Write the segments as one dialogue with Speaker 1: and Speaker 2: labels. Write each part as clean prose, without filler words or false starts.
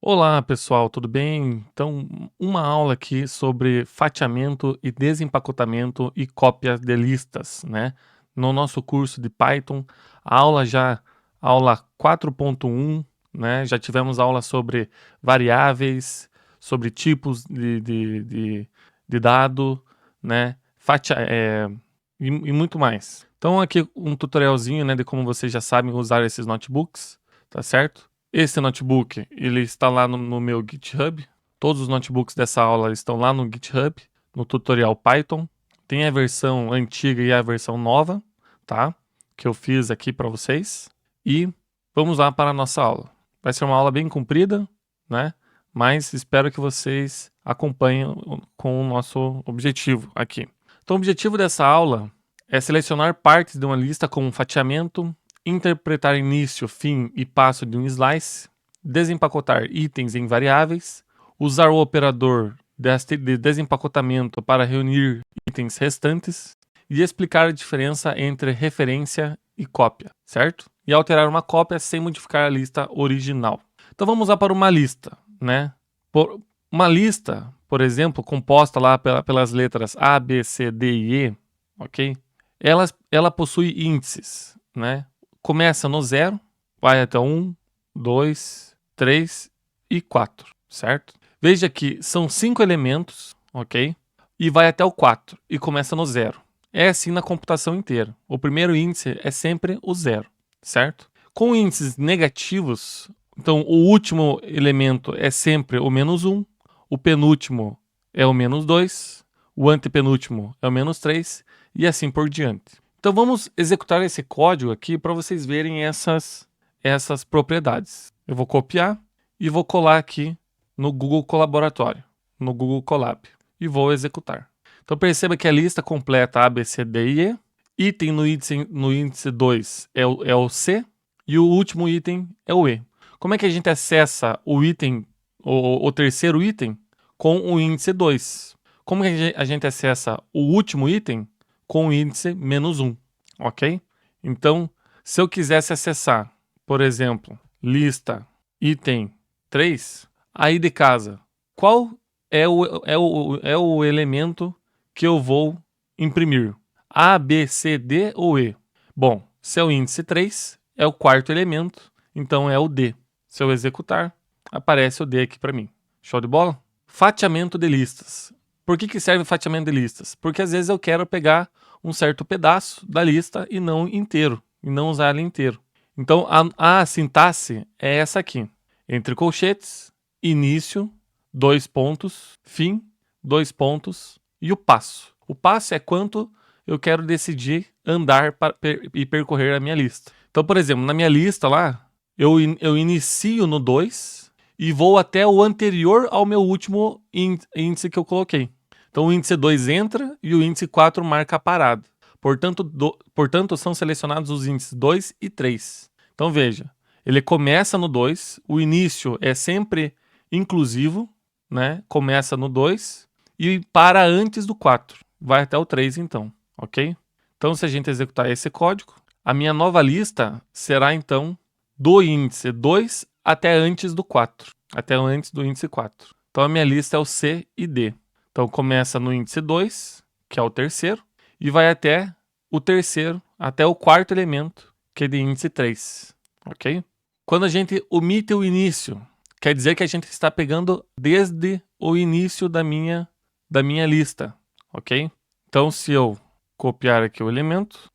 Speaker 1: Olá, pessoal, tudo bem? Então, uma aula aqui sobre fatiamento e desempacotamento e cópia de listas, né? No nosso curso de Python, aula 4.1, né? Já tivemos aula sobre variáveis, sobre tipos de dado, né? E muito mais. Então, aqui um tutorialzinho, né, de como vocês já sabem usar esses notebooks, tá certo? Esse notebook, ele está lá no meu GitHub. Todos os notebooks dessa aula estão lá no GitHub, no tutorial Python. Tem a versão antiga e a versão nova, tá? Que eu fiz aqui para vocês. E vamos lá para a nossa aula. Vai ser uma aula bem comprida, né? Mas espero que vocês acompanhem com o nosso objetivo aqui. Então, o objetivo dessa aula é selecionar partes de uma lista com fatiamento, interpretar início, fim e passo de um slice, desempacotar itens em variáveis, usar o operador de desempacotamento para reunir itens restantes e explicar a diferença entre referência e cópia, certo? E alterar uma cópia sem modificar a lista original. Então vamos lá para uma lista, né? Uma lista, por exemplo, composta lá pelas letras A, B, C, D e E, ok? Ela possui índices, né? Começa no 0, vai até 1, 2, 3 e 4, certo? Veja que são 5 elementos, ok? E vai até o 4 e começa no 0. É assim na computação inteira. O primeiro índice é sempre o 0, certo? Com índices negativos, então o último elemento é sempre o menos 1, o penúltimo é o menos 2, o antepenúltimo é o menos 3 e assim por diante. Então vamos executar esse código aqui para vocês verem essas propriedades. Eu vou copiar e vou colar aqui no Google Colaboratório, no Google Colab, e vou executar. Então perceba que a lista completa A, B, C, D e E. Item no índice 2 é o C e o último item é o E. Como é que a gente acessa o item, o terceiro item? Com o índice 2. Como que a gente acessa o último item? Com o índice menos 1, ok? Então, se eu quisesse acessar, por exemplo, lista item 3, aí de casa, qual é o elemento que eu vou imprimir? A, B, C, D ou E? Bom, se é o índice 3, é o quarto elemento, então é o D. Se eu executar, aparece o D aqui para mim. Show de bola? Fatiamento de listas. Por que serve o fatiamento de listas? Porque às vezes eu quero pegar um certo pedaço da lista e não inteiro, e não usar ele inteiro. Então a sintaxe é essa aqui. Entre colchetes, início, 2 pontos, fim, 2 pontos e o passo. O passo é quanto eu quero decidir andar e percorrer a minha lista. Então, por exemplo, na minha lista lá, eu inicio no 2 e vou até o anterior ao meu último índice que eu coloquei. Então, o índice 2 entra e o índice 4 marca a parada. Portanto, são selecionados os índices 2 e 3. Então, veja, ele começa no 2, o início é sempre inclusivo, né? Começa no 2 e para antes do 4. Vai até o 3, então, ok? Então, se a gente executar esse código, a minha nova lista será, então, do índice 2 até antes do 4, até antes do índice 4. Então, a minha lista é o C e D. Então, começa no índice 2, que é o terceiro, e vai até o terceiro, até o quarto elemento, que é de índice 3, ok? Quando a gente omite o início, quer dizer que a gente está pegando desde o início da minha lista, ok? Então, se eu copiar aqui o elemento,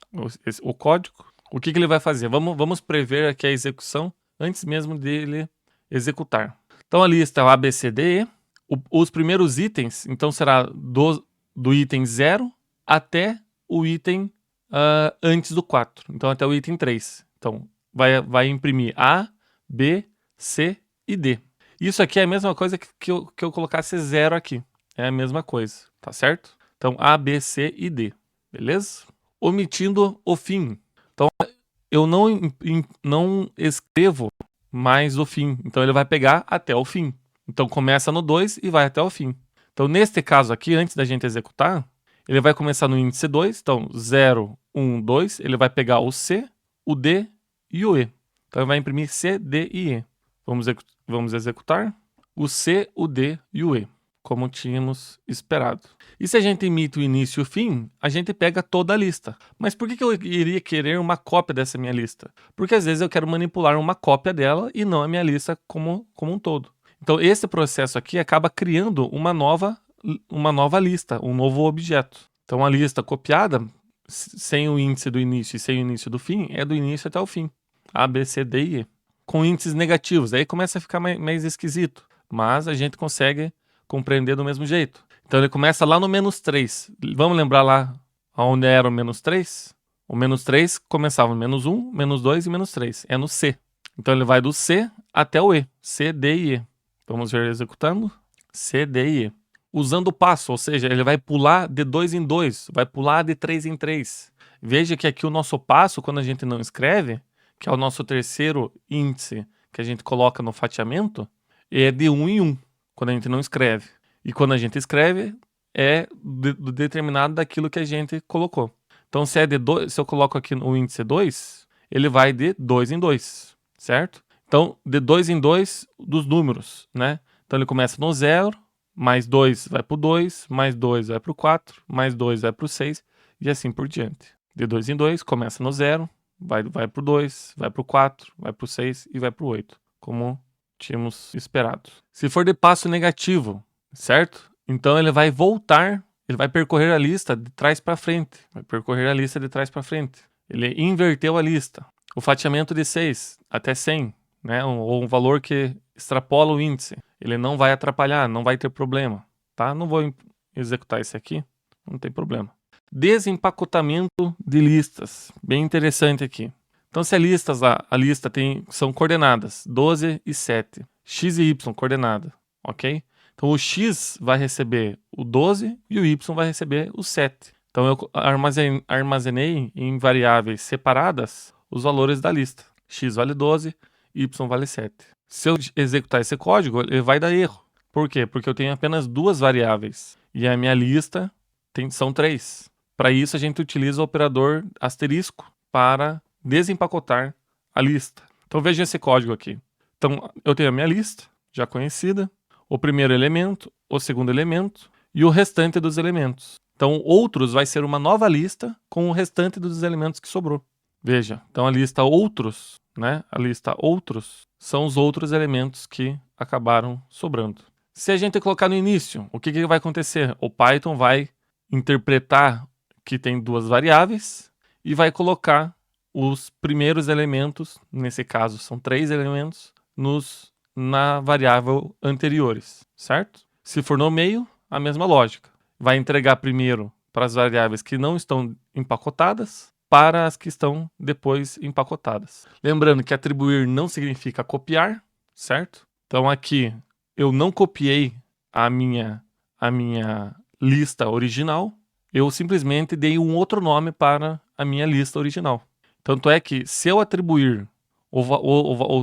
Speaker 1: o código, o que ele vai fazer? Vamos prever aqui a execução antes mesmo dele executar. Então, a lista é o A, B, C, D, E. Os primeiros itens, então, será do item 0 até o item antes do 4. Então, até o item 3. Então, vai imprimir A, B, C e D. Isso aqui é a mesma coisa que eu colocasse 0 aqui. É a mesma coisa, tá certo? Então, A, B, C e D. Beleza? Omitindo o fim. Então, eu não escrevo mais o fim. Então, ele vai pegar até o fim. Então, começa no 2 e vai até o fim. Então, neste caso aqui, antes da gente executar, ele vai começar no índice 2. Então, 0, 1, 2. Ele vai pegar o C, o D e o E. Então, ele vai imprimir C, D e E. Vamos executar o C, o D e o E, como tínhamos esperado. E se a gente imita o início e o fim, a gente pega toda a lista. Mas por que eu iria querer uma cópia dessa minha lista? Porque às vezes eu quero manipular uma cópia dela e não a minha lista como um todo. Então esse processo aqui acaba criando uma nova lista, um novo objeto. Então a lista copiada, sem o índice do início e sem o início do fim, é do início até o fim. A, B, C, D e E. Com índices negativos, aí começa a ficar mais esquisito. Mas a gente consegue compreender do mesmo jeito. Então ele começa lá no -3. Vamos lembrar lá onde era o -3? O -3 começava no -1, -2 e -3. É no C. Então ele vai do C até o E. C, D e E. Vamos ver executando. C, D e E. Usando o passo, ou seja, ele vai pular de 2 em 2, vai pular de 3 em 3. Veja que aqui o nosso passo, quando a gente não escreve, que é o nosso terceiro índice que a gente coloca no fatiamento, é de 1 em 1, quando a gente não escreve. E quando a gente escreve, é determinado daquilo que a gente colocou. Então, se eu coloco aqui o índice 2, ele vai de 2 em 2, certo? Então, de 2 em 2 dos números, né? Então, ele começa no 0, mais 2 vai para o 2, mais 2 vai para o 4, mais 2 vai para o 6, e assim por diante. De 2 em 2, começa no 0, vai para o 2, vai para o 4, vai para o 6 e vai para o 8, como tínhamos esperado. Se for de passo negativo, certo? Então ele vai voltar, ele vai percorrer a lista de trás para frente. Vai percorrer a lista de trás para frente. Ele inverteu a lista. O fatiamento de 6 até 100, né? Ou um valor que extrapola o índice. Ele não vai atrapalhar, não vai ter problema, tá? Não vou executar esse aqui, não tem problema. Desempacotamento de listas, bem interessante aqui. Então se a lista são coordenadas 12 e 7, x e y coordenada, ok? Então o x vai receber o 12 e o y vai receber o 7. Então eu armazenei em variáveis separadas os valores da lista. X vale 12, y vale 7. Se eu executar esse código, ele vai dar erro. Por quê? Porque eu tenho apenas duas variáveis e a minha lista são 3. Para isso a gente utiliza o operador asterisco para desempacotar a lista. Então veja esse código aqui. Então eu tenho a minha lista já conhecida, o primeiro elemento, o segundo elemento e o restante dos elementos. Então outros vai ser uma nova lista com o restante dos elementos que sobrou. Veja, então a lista outros, né? A lista outros são os outros elementos que acabaram sobrando. Se a gente colocar no início, o que vai acontecer? O Python vai interpretar que tem duas variáveis e vai colocar os primeiros elementos, nesse caso são 3 elementos, na variável anteriores, certo? Se for no meio, a mesma lógica. Vai entregar primeiro para as variáveis que não estão empacotadas, para as que estão depois empacotadas. Lembrando que atribuir não significa copiar, certo? Então aqui eu não copiei a minha lista original, eu simplesmente dei um outro nome para a minha lista original. Tanto é que se eu atribuir o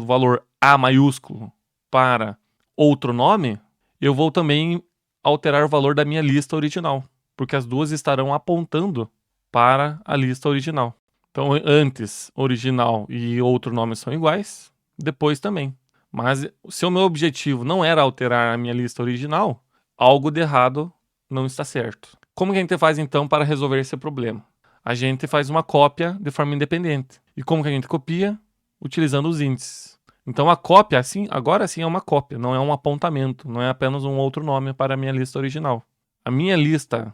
Speaker 1: valor A maiúsculo para outro nome, eu vou também alterar o valor da minha lista original, porque as duas estarão apontando para a lista original. Então antes original e outro nome são iguais, depois também. Mas se o meu objetivo não era alterar a minha lista original, algo de errado não está certo. Como que a gente faz então para resolver esse problema? A gente faz uma cópia de forma independente. E como que a gente copia? Utilizando os índices. Então a cópia, agora sim é uma cópia, não é um apontamento, não é apenas um outro nome para a minha lista original. A minha lista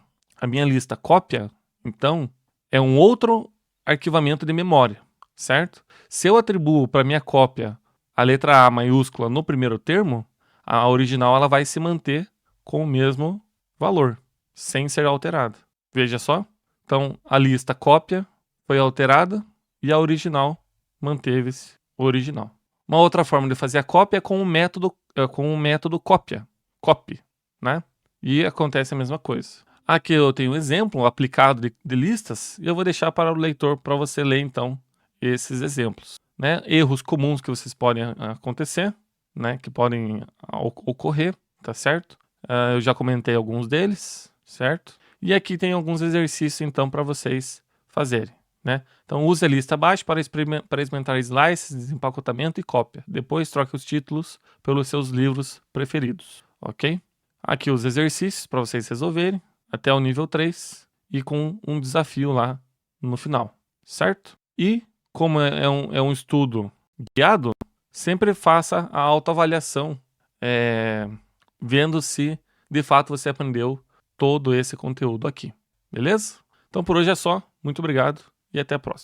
Speaker 1: cópia, então, é um outro arquivamento de memória, certo? Se eu atribuo para minha cópia a letra A maiúscula no primeiro termo, a original ela vai se manter com o mesmo valor, sem ser alterada. Veja só. Então, a lista cópia foi alterada e a original manteve-se original. Uma outra forma de fazer a cópia é com o método cópia, copy, né? E acontece a mesma coisa. Aqui eu tenho um exemplo aplicado de listas e eu vou deixar para o leitor, para você ler então esses exemplos, né? Erros comuns que vocês podem acontecer, né? Que podem ocorrer, tá certo? Eu já comentei alguns deles, certo? E aqui tem alguns exercícios então para vocês fazerem. né? Então use a lista abaixo para experimentar slices, desempacotamento e cópia. Depois troque os títulos pelos seus livros preferidos, ok? Aqui os exercícios para vocês resolverem até o nível 3 e com um desafio lá no final, certo? E como é um estudo guiado, sempre faça a autoavaliação, vendo se de fato você aprendeu todo esse conteúdo aqui, beleza? Então por hoje é só, muito obrigado e até a próxima.